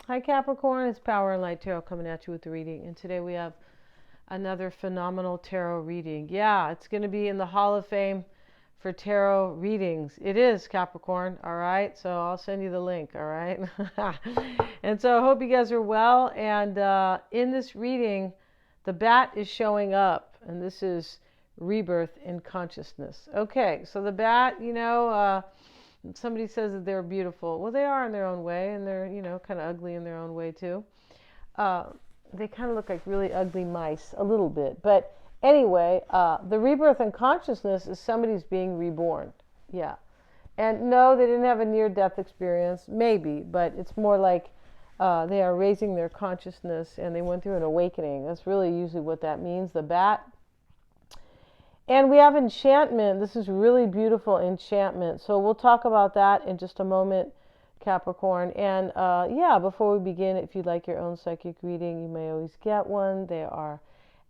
Hi Capricorn, it's Power and Light Tarot coming at you with the reading. And today we have another phenomenal tarot reading. Yeah, it's going to be in the Hall of Fame for tarot readings. It is Capricorn, all right? So I'll send you the link, all right? And so I hope you guys are well. And in this reading, the bat is showing up. And this is rebirth in consciousness. Okay, so the bat, somebody says that they're beautiful. Well, they are in their own way, and they're, kind of ugly in their own way, too. They kind of look like really ugly mice, a little bit. But anyway, the rebirth in consciousness is somebody's being reborn. Yeah. And no, they didn't have a near-death experience. Maybe, but it's more like they are raising their consciousness, and they went through an awakening. That's really usually what that means, the bat. And we have enchantment. This is really beautiful enchantment. So we'll talk about that in just a moment, Capricorn. And before we begin, if you'd like your own psychic reading, you may always get one. They are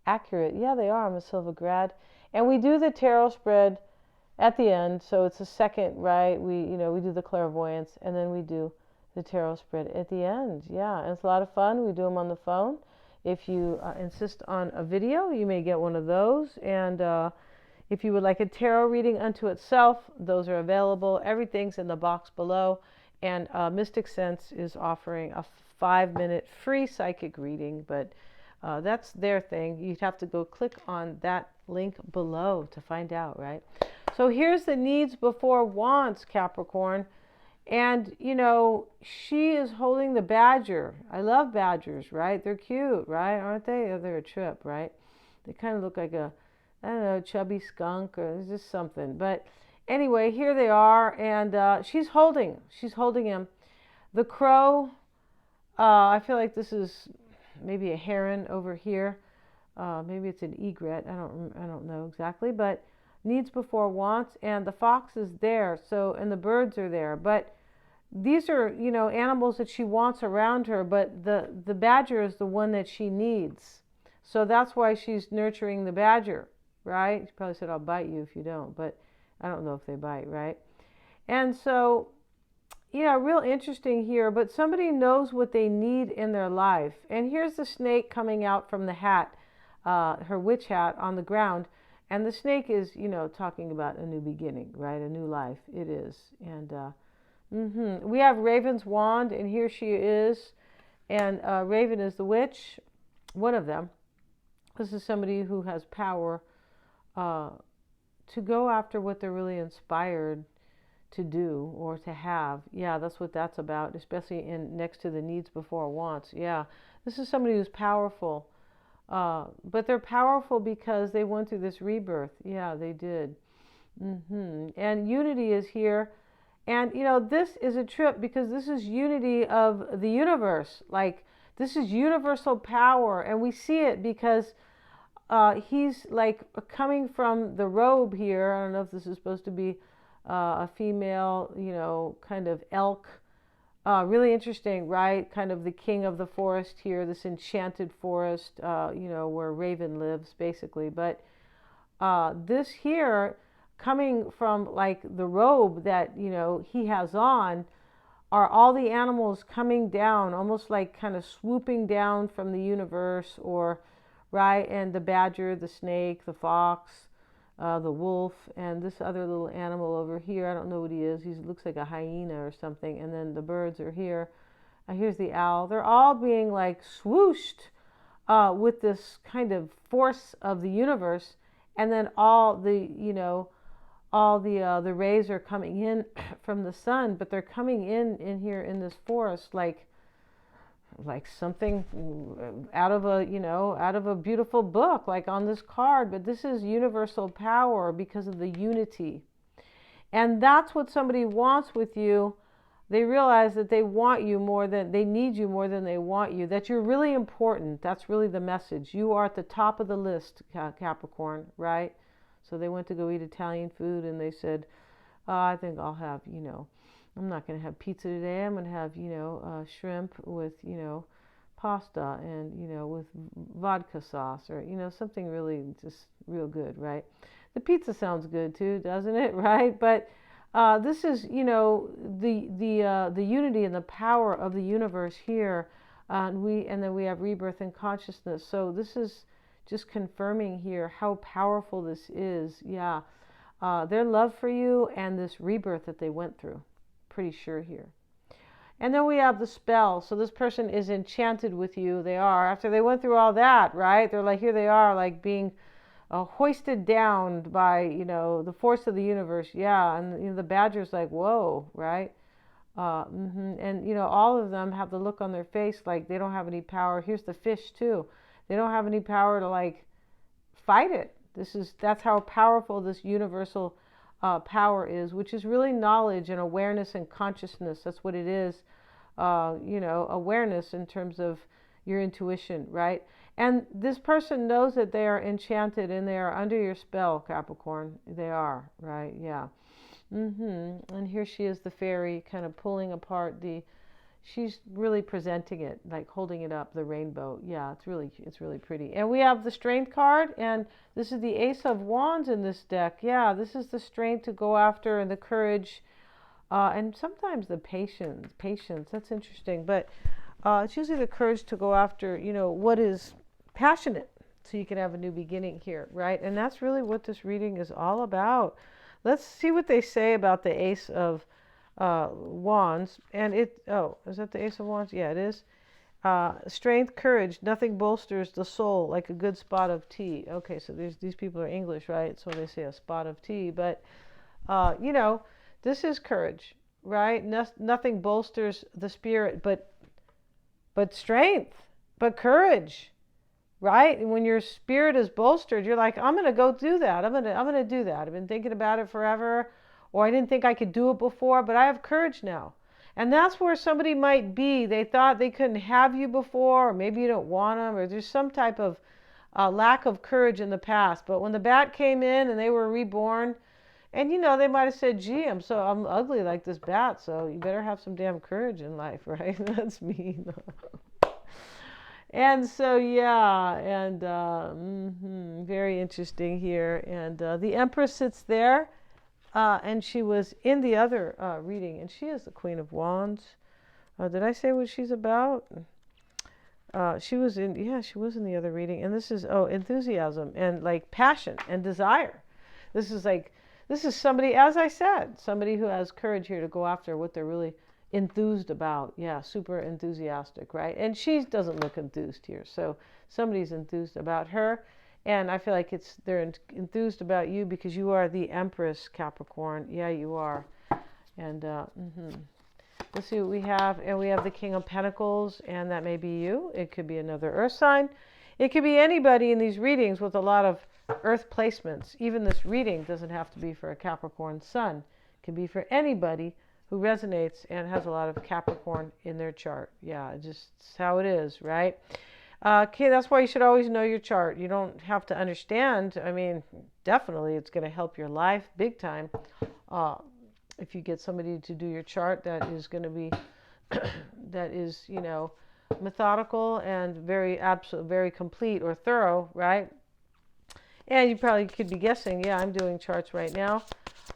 accurate. Yeah, they are. I'm a Silva grad. And we do the tarot spread at the end. So it's a second, right? We do the clairvoyance, and then we do the tarot spread at the end. Yeah, and it's a lot of fun. We do them on the phone. If you insist on a video, you may get one of those. And if you would like a tarot reading unto itself, those are available. Everything's in the box below. And Mystic Sense is offering a 5-minute free psychic reading, but that's their thing. You'd have to go click on that link below to find out, right? So here's the needs before wants, Capricorn. And, she is holding the badger. I love badgers, right? They're cute, right? Aren't they? They're a trip, right? They kind of look like chubby skunk or just something. But anyway, here they are, and she's holding him. The crow, I feel like this is maybe a heron over here. Maybe it's an egret. I don't know exactly, but needs before wants, and the fox is there. So, and the birds are there. But these are, animals that she wants around her, but the badger is the one that she needs. So that's why she's nurturing the badger. Right? She probably said, I'll bite you if you don't, but I don't know if they bite, right? And so, real interesting here, but somebody knows what they need in their life. And here's the snake coming out from the hat, her witch hat on the ground. And the snake is, talking about a new beginning, right? A new life. It is. And we have Raven's wand, and here she is. And Raven is the witch, one of them. This is somebody who has power to go after what they're really inspired to do or to have. Yeah, that's what that's about, especially next to the needs before wants. Yeah, this is somebody who's powerful, but they're powerful because they went through this rebirth. Yeah, they did. And unity is here. And, this is a trip because this is unity of the universe. Like, this is universal power. And we see it because he's like coming from the robe here. I don't know if this is supposed to be a female, kind of elk. Really interesting, right? Kind of the king of the forest here, this enchanted forest, where Raven lives, basically. But this here, coming from like the robe that, he has on, are all the animals coming down, almost like kind of swooping down from the universe, or right, and the badger, the snake, the fox, the wolf, and this other little animal over here. I don't know what he is. He looks like a hyena or something. And then the birds are here. Here's the owl. They're all being like swooshed with this kind of force of the universe. And then all the rays are coming in from the sun, but they're coming in here in this forest like something out of a beautiful book, like on this card. But this is universal power because of the unity. And that's what somebody wants with you. They realize that they want you more than they need you, more than they want you, that you're really important. That's really the message. You are at the top of the list, Capricorn, right? So they went to go eat Italian food, and they said, I think I'll have, I'm not going to have pizza today. I'm going to have, shrimp with, pasta and, with vodka sauce, or, something really just real good, right? The pizza sounds good too, doesn't it? Right? But This is, the unity and the power of the universe here, and then we have rebirth and consciousness. So this is just confirming here how powerful this is. Yeah, their love for you and this rebirth that they went through. Pretty sure here. And then we have the spell. So this person is enchanted with you. They are, after they went through all that, right? They're like, here they are, like being hoisted down by, the force of the universe. Yeah. And, the badger's like, whoa, right? And, all of them have the look on their face like they don't have any power. Here's the fish, too. They don't have any power to, like, fight it. That's how powerful this universal power is, which is really knowledge and awareness and consciousness. That's what it is. Awareness in terms of your intuition, right? And this person knows that they are enchanted and they are under your spell, Capricorn. They are, right? Yeah. And here she is, the fairy, kind of pulling apart she's really presenting it, like holding it up, the rainbow. Yeah, it's really pretty. And we have the strength card, and this is the Ace of Wands in this deck. Yeah, this is the strength to go after and the courage, and sometimes the patience. That's interesting, but it's usually the courage to go after, what is passionate, so you can have a new beginning here, right? And that's really what this reading is all about. Let's see what they say about the Ace of Wands. And is that the Ace of Wands? Yeah, it is. Strength, courage, nothing bolsters the soul like a good spot of tea. Okay, so these people are English, right? So they say a spot of tea. But, this is courage, right? Nothing bolsters the spirit but strength, but courage, right? And when your spirit is bolstered, you're like, I'm going to go do that. I'm going to do that. I've been thinking about it forever, or I didn't think I could do it before, but I have courage now. And that's where somebody might be. They thought they couldn't have you before, or maybe you don't want them, or there's some type of lack of courage in the past. But when the bat came in and they were reborn, and they might have said, gee, I'm ugly like this bat, so you better have some damn courage in life, right? That's me. And so, yeah, and very interesting here. And the Empress sits there, and she was in the other reading, and she is the Queen of Wands. Did I say what she's about? She was in the other reading, and this is, enthusiasm and like passion and desire. This is somebody, as I said, somebody who has courage here to go after what they're really enthused about. Yeah, super enthusiastic, right? And she doesn't look enthused here, so somebody's enthused about her. And I feel like they're enthused about you because you are the Empress, Capricorn. Yeah, you are. And let's see what we have. And we have the King of Pentacles, and that may be you. It could be another earth sign. It could be anybody in these readings with a lot of earth placements. Even this reading doesn't have to be for a Capricorn sun. It can be for anybody who resonates and has a lot of Capricorn in their chart. Yeah, just how it is, right? Okay, that's why you should always know your chart. You don't have to understand. I mean, definitely it's going to help your life big time. If you get somebody to do your chart that is going to be, that is, methodical and very complete or thorough, right? And you probably could be guessing, yeah, I'm doing charts right now.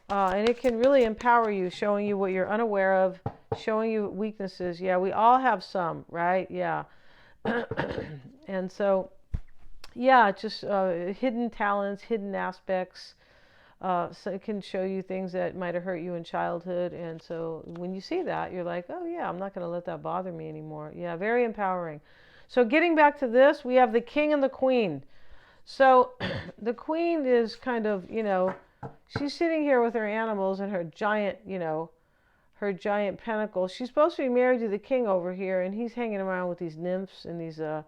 And it can really empower you, showing you what you're unaware of, showing you weaknesses. Yeah, we all have some, right? Yeah. And so, yeah, just hidden talents, hidden aspects. So it can show you things that might have hurt you in childhood. And so when you see that, you're like, oh, yeah, I'm not going to let that bother me anymore. Yeah, very empowering. So getting back to this, we have the King and the Queen. So the Queen is kind of, she's sitting here with her animals and her giant, her giant pentacle. She's supposed to be married to the king over here, and he's hanging around with these nymphs and these, I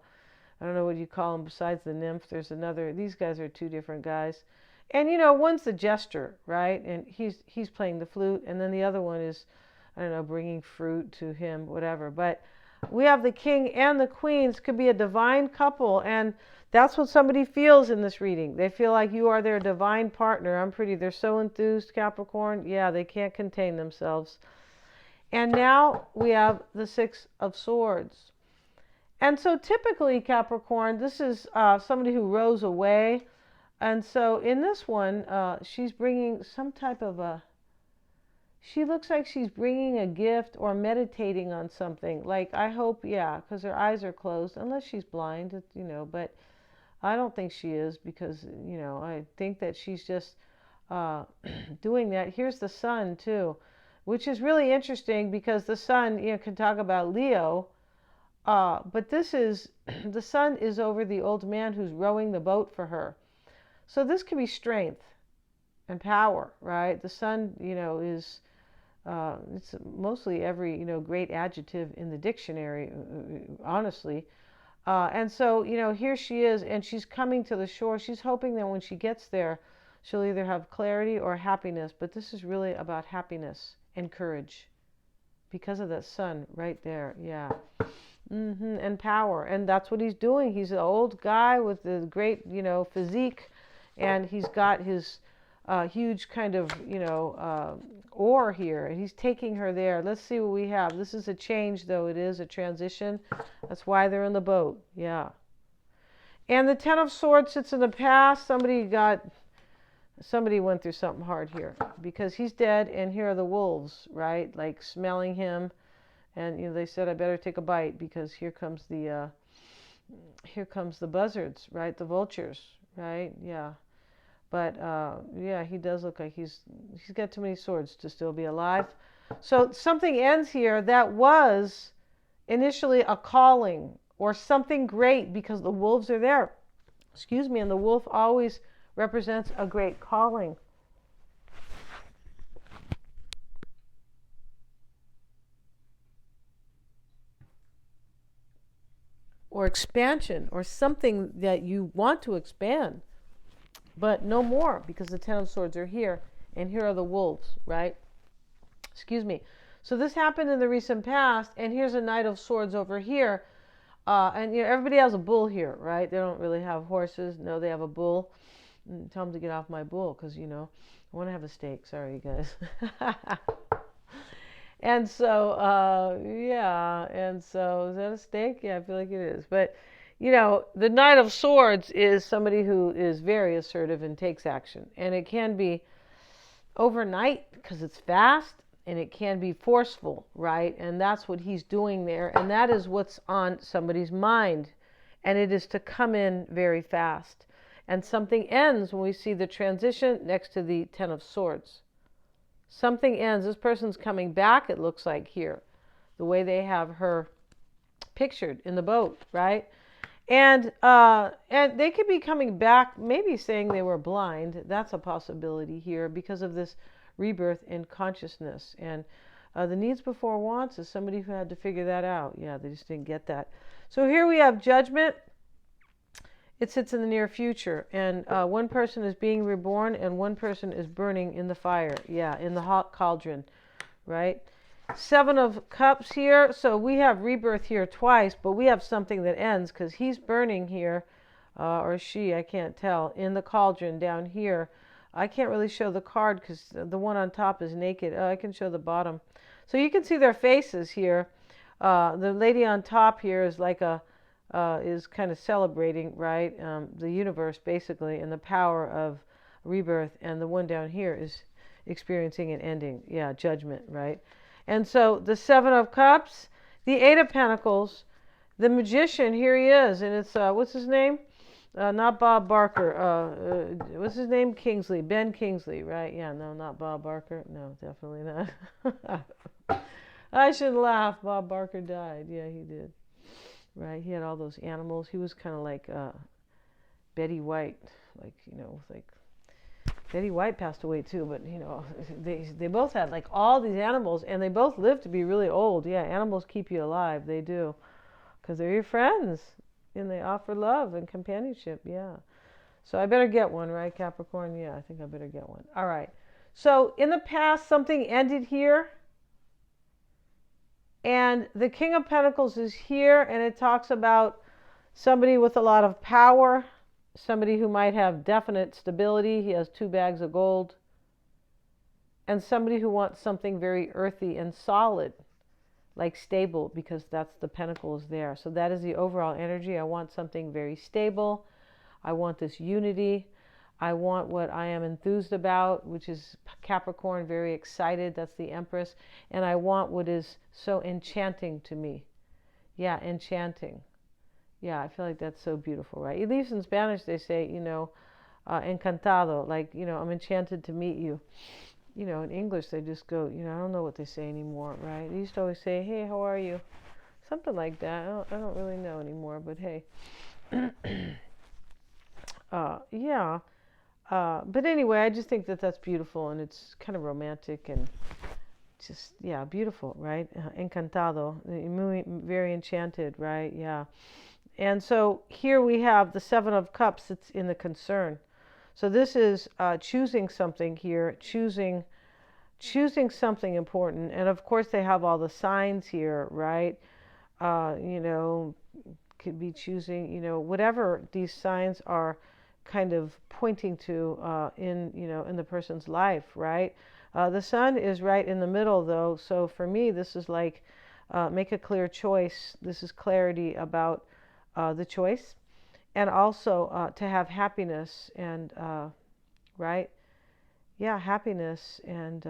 don't know what you call them besides the nymph. There's these guys are two different guys. And, one's the jester, right? And he's playing the flute, and then the other one is, I don't know, bringing fruit to him, whatever. But we have the king and the queen. This could be a divine couple, and that's what somebody feels in this reading. They feel like you are their divine partner. They're so enthused, Capricorn. Yeah, they can't contain themselves. And now we have the Six of Swords. And so typically, Capricorn, this is somebody who rose away. And so in this one, she's bringing some type of She looks like she's bringing a gift or meditating on something. Like, I hope, yeah, because her eyes are closed, unless she's blind, but I don't think she is, because, I think that she's just uh, doing that. Here's the sun, too, which is really interesting because the sun, can talk about Leo, but this is, the sun is over the old man who's rowing the boat for her. So this could be strength and power, right? The sun, is it's mostly every great adjective in the dictionary, honestly. And so here she is, and she's coming to the shore. She's hoping that when she gets there, she'll either have clarity or happiness. But this is really about happiness and courage because of that sun right there. Yeah. And power, and that's what he's doing. He's an old guy with the great physique, and he's got his huge kind of oar here, and he's taking her there. Let's see what we have. This is a change, though. It is a transition. That's why they're in the boat. Yeah. And the Ten of Swords sits in the past. Somebody went through something hard here, because he's dead, and here are the wolves, right, like smelling him. And they said, I better take a bite, because here comes the buzzards, right? The vultures, right? Yeah. But yeah, he does look like he's got too many swords to still be alive. So something ends here that was initially a calling or something great, because the wolves are there. Excuse me, and the wolf always represents a great calling. Or expansion, or something that you want to expand, but no more, because the Ten of Swords are here, and here are the wolves, right? Excuse me. So this happened in the recent past, and here's a Knight of Swords over here, and everybody has a bull here, right? They don't really have horses. No, they have a bull. Tell them to get off my bull, because I want to have a steak. Sorry, you guys. And so, yeah, and so, is that a steak? Yeah, I feel like it is. But, the Knight of Swords is somebody who is very assertive and takes action. And it can be overnight, because it's fast, and it can be forceful, right? And that's what he's doing there. And that is what's on somebody's mind. And it is to come in very fast. And something ends when we see the transition next to the Ten of Swords. Something ends. This person's coming back, it looks like here, the way they have her pictured in the boat, right? And they could be coming back, maybe saying they were blind. That's a possibility here, because of this rebirth in consciousness. And the needs before wants is somebody who had to figure that out. Yeah, they just didn't get that. So here we have Judgment. It sits in the near future, and one person is being reborn, and one person is burning in the fire. Yeah, in the hot cauldron, right? Seven of Cups here. So we have rebirth here twice, but we have something that ends, because he's burning here, or she, I can't tell, in the cauldron down here. I can't really show the card, because the one on top is naked. I can show the bottom. So you can see their faces here. The lady on top here is like is kind of celebrating, right, the universe, basically, and the power of rebirth. And the one down here is experiencing an ending. Yeah, judgment, right? And so the Seven of Cups, the Eight of Pentacles, the Magician, here he is. And it's, what's his name? Not Bob Barker. What's his name? Kingsley. Ben Kingsley, right? Yeah, no, not Bob Barker. No, definitely not. I should laugh. Bob Barker died. Yeah, he did. Right, he had all those animals. He was kind of like Betty White, like Betty White passed away too. But they both had like all these animals, and they both lived to be really old. Yeah, animals keep you alive. They do, because they're your friends, and they offer love and companionship. Yeah, so I better get one, right, Capricorn? Yeah, I think I better get one. All right. So in the past, something ended here. And the King of Pentacles is here, and it talks about somebody with a lot of power, somebody who might have definite stability. He has 2 bags of gold. And somebody who wants something very earthy and solid, like stable, because that's the pentacles there. So that is the overall energy. I want something very stable. I want this unity. I want what I am enthused about, which is Capricorn, very excited. That's the Empress. And I want what is so enchanting to me. Yeah, enchanting. Yeah, I feel like that's so beautiful, right? At least in Spanish they say, encantado, like, I'm enchanted to meet you. In English they just go, I don't know what they say anymore, right? They used to always say, hey, how are you? Something like that. I don't really know anymore, but hey. Yeah. But anyway, I just think that that's beautiful, and it's kind of romantic and just, yeah, beautiful, right? Encantado, very enchanted, right? Yeah. And so here we have the Seven of Cups. It's in the concern. So this is choosing something here, choosing something important. And of course, they have all the signs here, right? Could be choosing, whatever these signs are kind of pointing to in the person's life, right? The sun is right in the middle, though. So for me, this is like make a clear choice. This is clarity about the choice, and also to have happiness and right, yeah, happiness and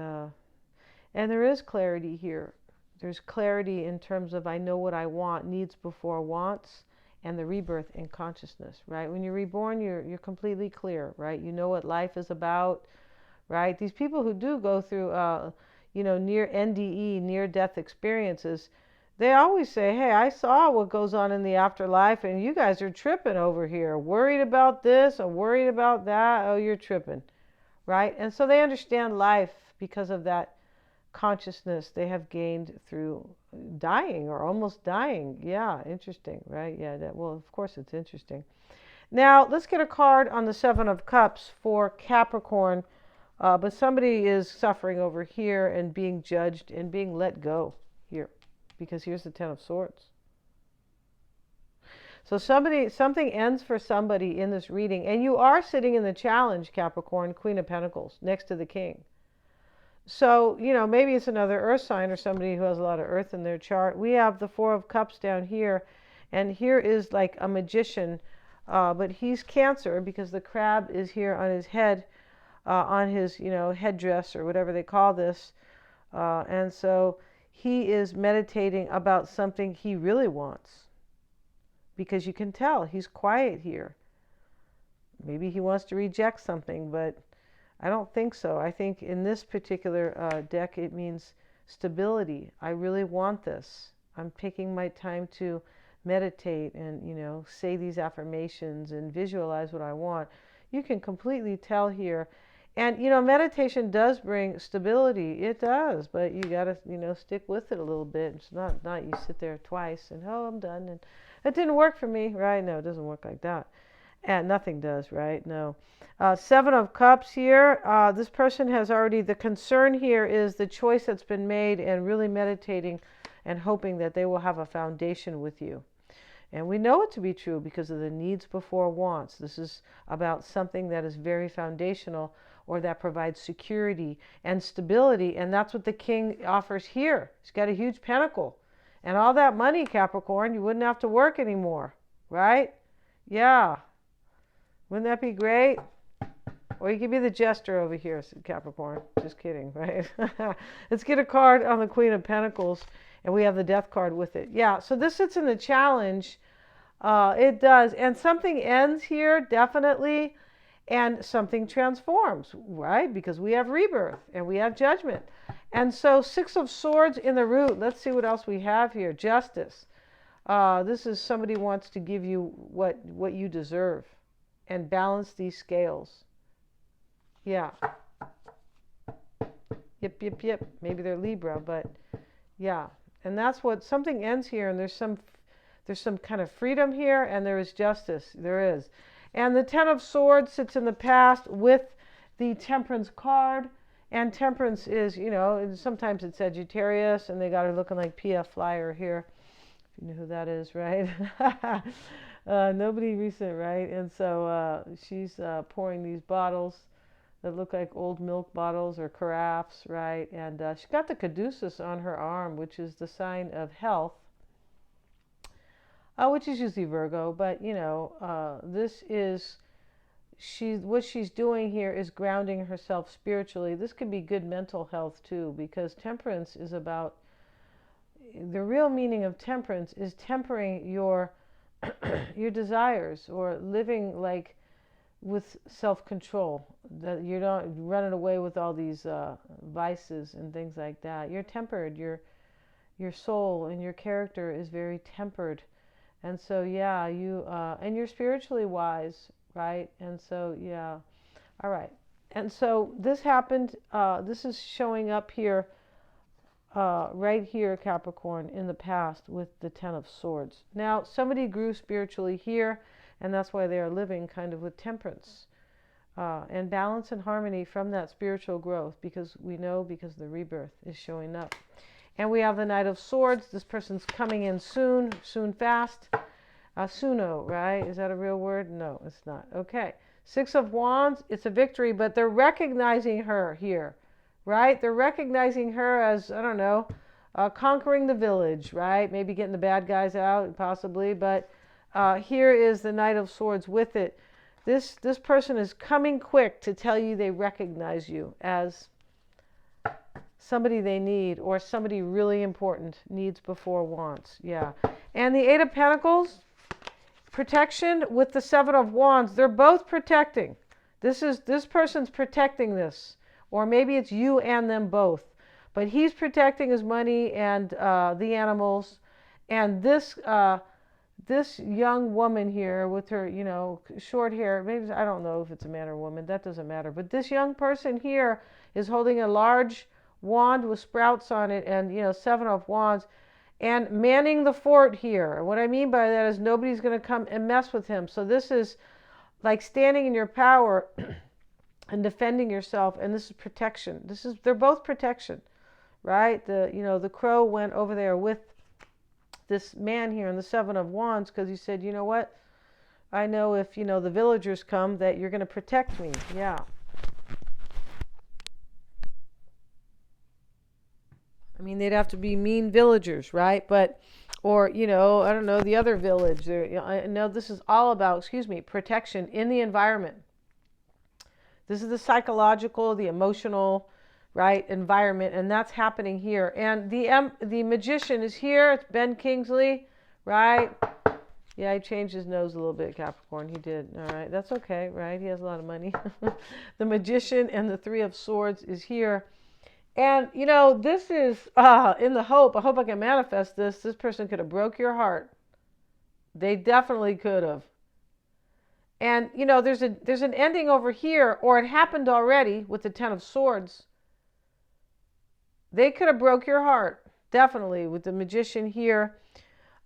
there is clarity here. There's clarity in terms of I know what I want, needs before wants, and the rebirth in consciousness, right? When you're reborn, you're completely clear, right? You know what life is about, right? These people who do go through, near NDE, near-death experiences, they always say, hey, I saw what goes on in the afterlife, and you guys are tripping over here, worried about this or worried about that. Oh, you're tripping, right? And so they understand life because of that consciousness they have gained through dying or almost dying. Yeah, interesting, right? Yeah, well, of course it's interesting. Now, let's get a card on the Seven of Cups for Capricorn. But somebody is suffering over here and being judged and being let go here, because here's the Ten of Swords. So something ends for somebody in this reading, and you are sitting in the challenge, Capricorn, Queen of Pentacles, next to the King. So, maybe it's another earth sign or somebody who has a lot of earth in their chart. We have the Four of Cups down here, and here is like a magician, but he's Cancer because the crab is here on his head, on his, headdress or whatever they call this. And so he is meditating about something he really wants, because you can tell he's quiet here. Maybe he wants to reject something, but I don't think so. I think in this particular deck, it means stability. I really want this. I'm taking my time to meditate and, say these affirmations and visualize what I want. You can completely tell here. And, meditation does bring stability. It does, but you got to, stick with it a little bit. It's not you sit there twice and, oh, I'm done. And it didn't work for me, right? No, it doesn't work like that. And nothing does, right? No. Seven of Cups here. This person has already, the concern here is the choice that's been made and really meditating and hoping that they will have a foundation with you. And we know it to be true because of the needs before wants. This is about something that is very foundational or that provides security and stability. And that's what the King offers here. He's got a huge pentacle. And all that money, Capricorn, you wouldn't have to work anymore, right? Yeah. Wouldn't that be great? Or you could be the jester over here, Capricorn. Just kidding, right? Let's get a card on the Queen of Pentacles, and we have the Death card with it. Yeah, so this sits in the challenge. It does. And something ends here, definitely, and something transforms, right? Because we have rebirth, and we have judgment. And so Six of Swords in the root. Let's see what else we have here. Justice. This is somebody wants to give you what you deserve and balance these scales. Yeah. Yep. Maybe they're Libra, but yeah. And that's what something ends here, and there's some kind of freedom here, and there is justice. There is. And the Ten of Swords sits in the past with the Temperance card. And Temperance is, sometimes it's Sagittarius, and they got her looking like PF Flyer here. If you know who that is, right? Nobody recent, right? And so she's pouring these bottles that look like old milk bottles or carafes, right? And she got the caduceus on her arm, which is the sign of health, which is usually Virgo. But, this is, what she's doing here is grounding herself spiritually. This could be good mental health too, because temperance is about, the real meaning of temperance is tempering your your desires, or living like with self-control, that you're not running away with all these vices and things like that. You're tempered. Your soul and your character is very tempered, and so yeah, you and you're spiritually wise, right? And so yeah, all right. And so this happened. This is showing up here, right here, Capricorn, in the past with the Ten of Swords. Now, somebody grew spiritually here, and that's why they are living kind of with temperance and balance and harmony from that spiritual growth, because we know, because the rebirth is showing up. And we have the Knight of Swords. This person's coming in soon, fast. Suno, right? Is that a real word? No, it's not. Okay. Six of Wands, it's a victory, but they're recognizing her here, right? They're recognizing her as, I don't know, conquering the village, right? Maybe getting the bad guys out, possibly. But here is the Knight of Swords with it. This person is coming quick to tell you they recognize you as somebody they need, or somebody really important, needs before wants. Yeah. And the Eight of Pentacles, protection with the Seven of Wands. They're both protecting. This person's protecting this. Or maybe it's you and them both. But he's protecting his money and the animals. And this young woman here with her, short hair, maybe, I don't know if it's a man or woman, that doesn't matter. But this young person here is holding a large wand with sprouts on it, and, Seven of Wands, and manning the fort here. What I mean by that is nobody's going to come and mess with him. So this is like standing in your power and defending yourself, and this is protection. They're both protection, right? The crow went over there with this man here in the Seven of Wands, because he said, you know what? I know if, the villagers come, that you're going to protect me. Yeah. I mean, they'd have to be mean villagers, right? But, or, I don't know, the other village. I know this is all about, protection in the environment. This is the psychological, the emotional, right, environment, and that's happening here. And the magician is here. It's Ben Kingsley, right? Yeah, he changed his nose a little bit, Capricorn. He did. All right, that's okay, right? He has a lot of money. The magician and the Three of Swords is here. And, this is in the hope. I hope I can manifest this. This person could have broke your heart. They definitely could have. And, there's an ending over here, or it happened already with the Ten of Swords. They could have broke your heart, definitely, with the magician here.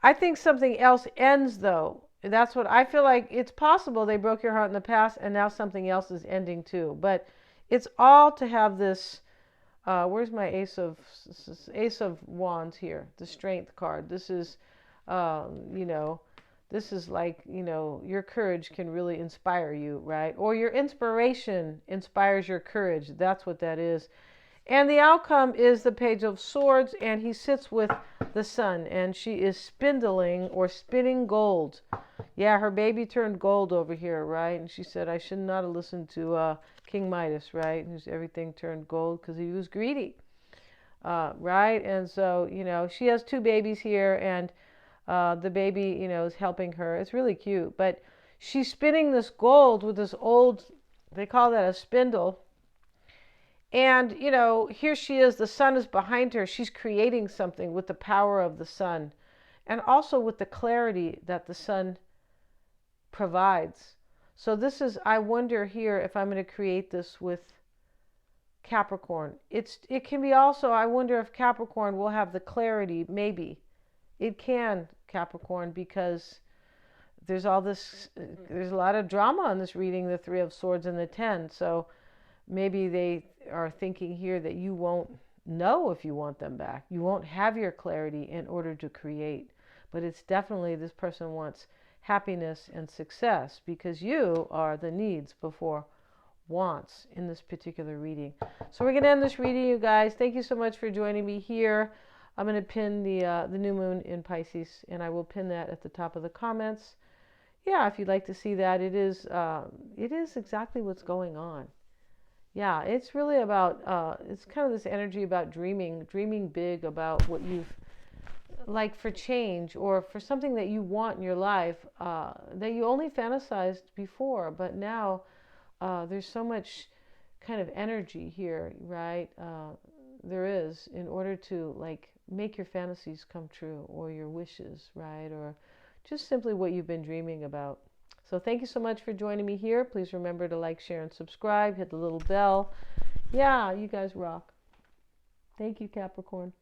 I think something else ends, though. That's what I feel like. It's possible they broke your heart in the past, and now something else is ending, too. But it's all to have this. Where's my Ace of Wands here? The Strength card. This is, this is like, your courage can really inspire you, right? Or your inspiration inspires your courage. That's what that is. And the outcome is the Page of Swords, and he sits with the Sun, and she is spindling or spinning gold. Yeah, her baby turned gold over here, right? And she said, I should not have listened to King Midas, right? Everything turned gold because he was greedy, right? And so, she has two babies here, and the baby, is helping her. It's really cute. But she's spinning this gold with this old, they call that a spindle. And, here she is, the sun is behind her. She's creating something with the power of the sun, and also with the clarity that the sun provides. So this is, I wonder here if I'm going to create this with Capricorn. It can be also, I wonder if Capricorn will have the clarity, maybe. It can, Capricorn, because there's there's a lot of drama on this reading, the Three of Swords and the Ten. So maybe they are thinking here that you won't know if you want them back. You won't have your clarity in order to create. But it's definitely, this person wants happiness and success, because you are the needs before wants in this particular reading. So we're going to end this reading, you guys. Thank you so much for joining me here. I'm going to pin the new moon in Pisces, and I will pin that at the top of the comments. yeah, if you'd like to see that, it is exactly what's going on. Yeah, it's really about, it's kind of this energy about dreaming big about what you've, like for change or for something that you want in your life, that you only fantasized before, but now there's so much kind of energy here, right? There is, in order to like make your fantasies come true or your wishes, right? Or just simply what you've been dreaming about. So thank you so much for joining me here. Please remember to like, share, and subscribe. Hit the little bell. Yeah, you guys rock. Thank you, Capricorn.